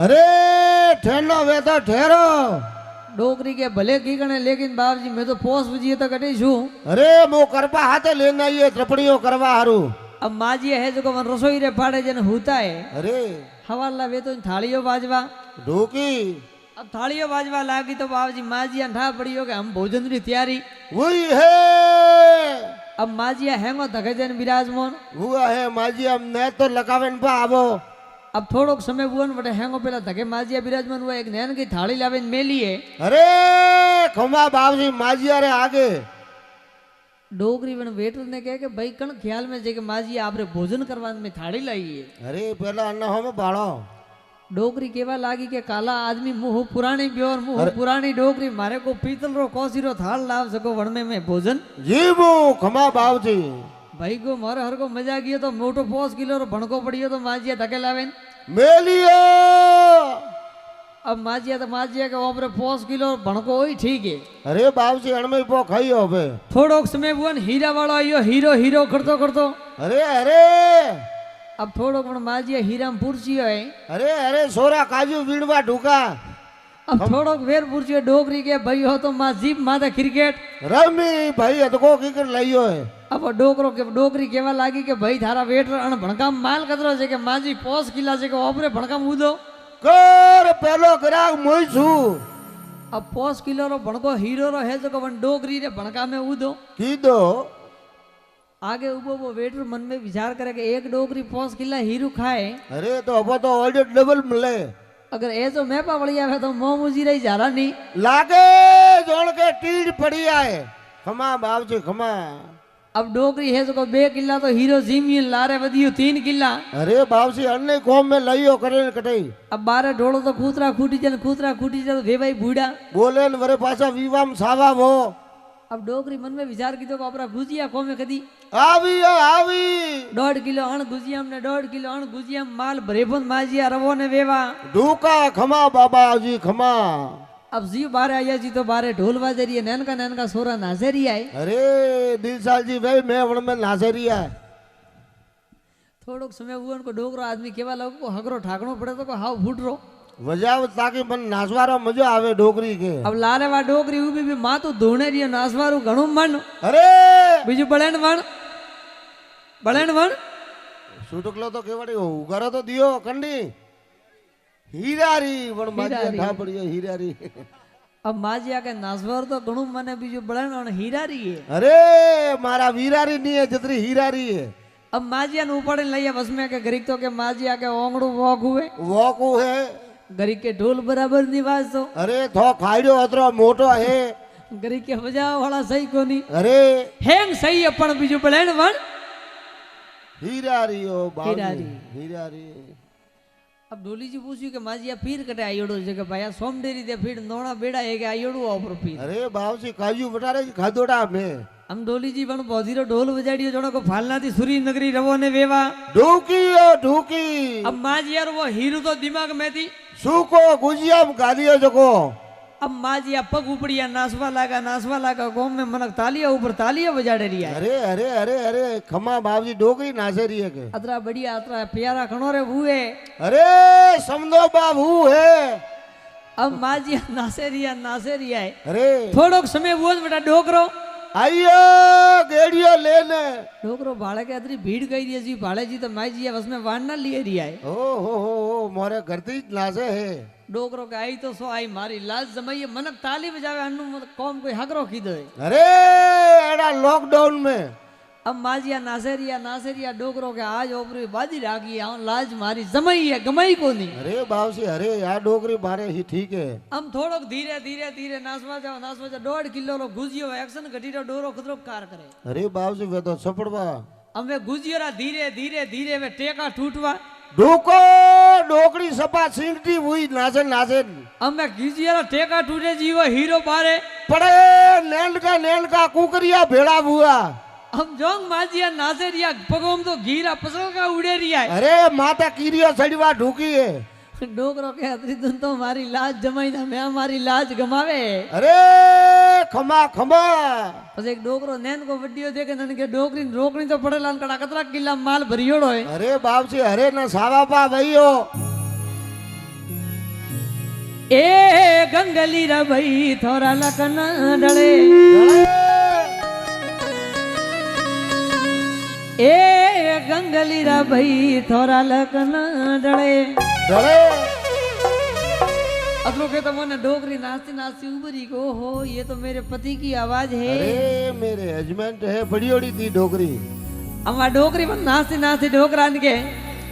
अरे ठहरना वे तो ठहरो। डोकरी के भले की गणे लेकिन बाप जी मैं तो पोस बुझिए तो कटी छू। अरे मो करपा हाथे लेना ये त्रपड़ियों करवा हारू। अब माजी है जो मन रसोई रे फाड़े जन होता है। अरे हवाला वे तो थालियों बाजवा ढोकी अब थालियों बाजवा लागी तो बाप जी माजी अंठा पड़ी हो कि हम भोजन की तैयारी वही है। अब माजिया हैंगो धके जन विराजमान हुआ है माजी हम ने तो लगावेन पा आवो। अब थोड़ो समय हुआ बटे हैंगो पहला धके माजिया विराजमान हुआ एक नैन की थाली लावे मेली है। अरे खम्बा बाबजी माजिया रे आगे डोगरी वन वेटर ने कहे कि भाई कण ख्याल में जे के माजिया आपरे भोजन करवान में थाली लाई है। अरे पहला अन्ना हो में बाड़ो डोगरी केवा लागी के काला आदमी मुंह पुरानी ब्योर मुंह पुरानी डोगरी मारे को पीतल रो कोसी रो थाल लाव सको वणमे में भोजन जीबू खम्बा बाबजी भाई को मारे हर को मजा गियो तो मोटो 5 किलो रो भणको पड़ियो तो माजिया धके लावेन मेलियो। अब माजिया के ऊपर 5 किलो भणको होई ठीक है। अरे बाबजी अणमे पो खाई हो बे थोड़ो समय बुन हीरा वाला आयो हीरो हीरो करतो करतो अरे अरे अब थोड़ो पण माजिया हीरा में पुरचियो है। अरे अरे सोरा काजू वीणवा ढूका अब थोड़ो वेर पुरचियो डोगरी के भाई हो तो मा जीप माता क्रिकेट रमी भाई अदको की कर लइयो है। अब डोकरो के डोगरी केवा लागी के भाई थारा वेटर अण भणका माल कतरो जे के माजी 5 किला जे के ओपरे भणका मुदो कर पहलो ग्राहक मोई छु। अब 5 किलो रो भणको हीरो रो है जो के वन डोगरी रे भणका में उदो की दो आगे उबो वो वेटर मन में विचार करे कि एक डोगरी 5 किला हीरो खाए। अरे तो अब तो ऑर्डर डबल मिले अगर ऐसो मैपा वળી આવે तो मोमूजी रही जारा नहीं लागे जोड़ के टीड़ पड़ी आए खमा बाबजी खमा। अब डोगरी है जो 2 किला तो हीरो जीमियन लारे वदियो 3 किला। अरे बाबजी अन्ने कौम में लइयो करे कटई अब 12 ढोलो तो खूतरा खूटी जन वे भाई बूढ़ा बोले न वरे पासा विवाम सावा वो। अब डोगरी मन में विचार की तो अपना गुजिया को में कदी आवी 1.5 किलो अण गुजिया ने 1.5 किलो अण गुजिया माल भरेबंद माजिया रवो ने वेवा ढूका खमा बाबा जी खमा। अब जी बारे आया जी तो बारे ढोल बाजे रही है नैन का सोरा नाचे रही है। अरे दिलसाल जी भाई मैं वण में नाचेरिया थोड़ो समय हुआ उनको डोगरो आदमी केवा लोग को हगरो ठाकनो पड़े तो को हाव फूट रो वजाव ताकि मन नाचवारो मजा आवे डोगरी के। अब लारे वा डोगरी उबी भी मातु धोणे रही नाचवारू घणो मन। अरे बीजू बळेन वण सुटकलो तो केवड़ी उगारो तो दियो कंडी हीरारी वण माजिया ठा पड़ियो हीरारी। अब माजिया के नाचवार तो घणो मने बीजू बळेन वण हीरारी है। अरे मारा वीरारी नहीं है जतरी हीरारी है। अब माजिया ने ऊपर लइया बस में के गरीक तो के माजिया के ओंगड़ू वॉक हुए वॉकू है गरीक के ढोल बराबर निवास तो। अरे थो खाइडो अतरो मोटो है गरीक के बजाव वाला सही कोनी। अरे हेंग सही अपन बीजू बळेन वण हीरारी ओ हीरारी। हीरारी। अब ढोली जी पूछी के माजिया पीर कटे आयोड़ो जगह भाया सोमडेरी दे फिर नोना बेड़ा है के आयोड़ो ऊपर पीर। अरे बाबजी काजू बटारे खादोड़ा में हम डोली जी बन बौधीरो ढोल बजाड़ियो जोनो को फालना थी सुरी नगरी रवो ने वेवा ढूकी ओ ढूकी। अब माजिया वो हीरो तो दिमाग में थी सूको गुजिया गालियो जको। अब माजिया पग उपड़िया नासवा लागा गोम में मनक तालिया ऊपर तालिया बजाड़े रिया। अरे अरे अरे अरे खमा बाबजी डोगरी नाचे रही है के अतरा बढ़िया अतरा प्यारा खणो रे हुए। अरे समझो बाबू है। अब माजिया नासे रिया है। अरे थोड़ो समय वो बेटा डोकरो आइयो गेड़ियो लेने डोकरो भाड़े के अतरी भीड़ गई रही जी भाड़े जी तो माई जी बस में वान ना लिए रिया है। ओ मोरे घरती नाचे है डोकरो के आई तो सो आई मारी लाज जमाइए मनक ताली बजावे अन्नू कौम कोई हगरो खीदो है। अरे एड़ा लॉकडाउन में अब माजिया नासेरिया डोकरो के आज ओपरी बाजी रागी लाज मारी जमाई है गमाई को नहीं। अरे बाबूजी अरे यार डोगरी मारे ही ठीक है। हम थोड़ो धीरे नासवा जाओ 1.5 किलो रो गुजियो एक्शन घटी रो डोरो खुदरो कार करे। अरे बाबूजी वे तो सपड़वा हम वे गुजियो रा धीरे वे टेका टूटवा ढोको डोकड़ी सपा सिंगटी हुई नाचे हम वे गुजियो रा टेका टूटे जीवो हीरो बारे पड़े नैंड का कुकरिया भेड़ा हुआ। हम जोंग माजिया नासेरिया पगोम तो घीरा पसल का उड़े रिया है। अरे माता कीरियो सड़वा ढूकी है डोकरो के अतरी तुम तो हमारी लाज जमाई ना मैं हमारी लाज गमावे। अरे खमा खमा बस एक डोकरो नैन को वीडियो देखे नन के डोकरी रोकनी तो पड़े लान कड़ा कतरा किला माल भरियोड़ो है। अरे बाप जी अरे ना सावा पा भइयो એ ગંગલી રા ભાઈ થોરા લકન ડળે એ ગંગલી રા ભાઈ થોરા લકન ડળે डरे अतलो के तो मन डोगरी नाचती नाचती उबरी को हो ये तो मेरे पति की आवाज है अरे मेरे हजबेंड है बड़ी ओड़ी थी डोगरी अम्मा डोगरी में नाचती नाचती डोगरा के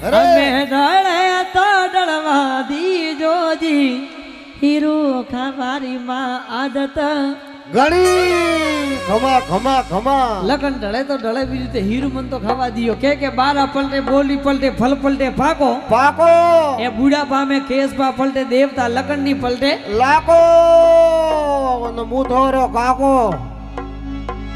अरे हमें डळे तो डळवा दी जोजी हीरो खावारी मां आदत घड़ी खमा खमा खमा लखन डळे तो डळे भी રીતે હીરું મન તો ખાવા દિયો કે બારા પલટે બોલી પલટે ફલ પલટે ફાકો पाको એ બુડા પામે કેસ પા પલટે દેવતા લખન ની પલટે लाको मुथोरो काको